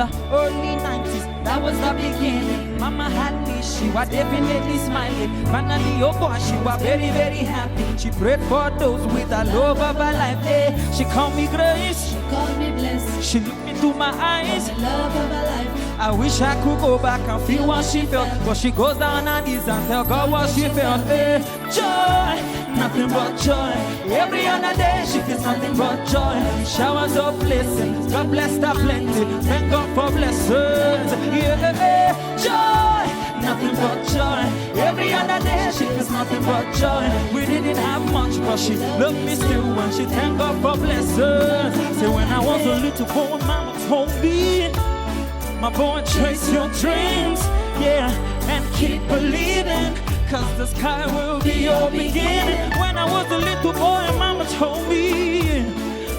the early 90s, that was the beginning. Mama had me, she was definitely smiling. Finally, oh boy, she was very, very happy. She prayed for those with the love of her life. Hey, she called me grace, She called me blessed. she looked into my eyes. The love of her life. I wish I could go back and feel what she felt, but she goes down on her knees and tell God what she felt. Hey, joy, nothing but joy. Every other day she feels nothing but joy. Showers of blessings, God bless her plenty. Thank God for blessings. Yeah, joy, nothing but joy. Every other day she feels nothing but joy. We didn't have much, but she loved me still when she thank God for blessings. Say when I was a little boy, mama told me, my boy, chase your dreams, yeah, and keep believing, cause the sky will be your beginning. When I was a little boy, mama told me,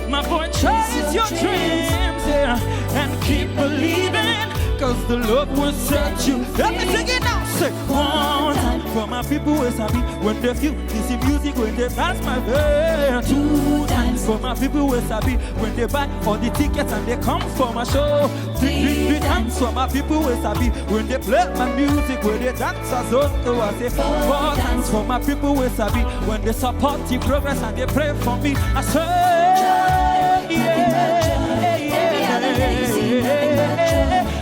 my boy, chase your dreams, yeah, and keep believing, cause the Lord will set you. Let me sing it now. Say one time for my people who sabi when they feel this music, when they dance my way. Two times for my people who sabi when they buy all the tickets and they come for my show. Three times for my people who sabi when they play my music, when they dance as oh I say four times for my people who sabi when they support the progress and they pray for me. I say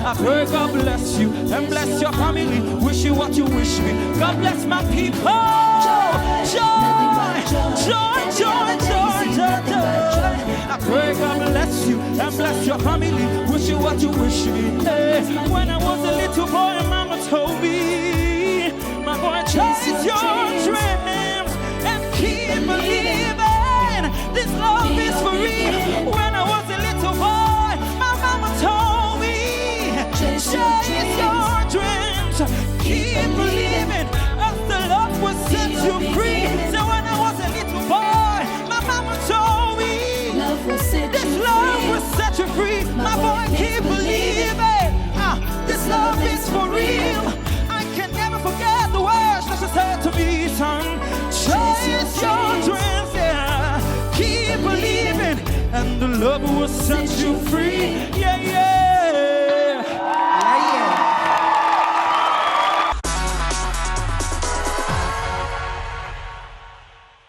I pray God bless you and bless your family. Wish you what you wish me. God bless my people. Joy, joy, joy, joy, joy, joy. I pray God bless you and bless your family. Wish you what you wish me. Hey, when I was a little boy, mama told me, my boy, chase your dreams and keep believing. This love is for real. When I was a little boy, my mama told me, chase your dreams, keep believing, as the Lord will set you free. So when I was a little boy, my mama told me, this love will set you free. My boy, keep believing. This love is for real. I can never forget the words that she said to me, son. Chase your dreams, yeah. Keep believing, and the love will set you free. Yeah, yeah.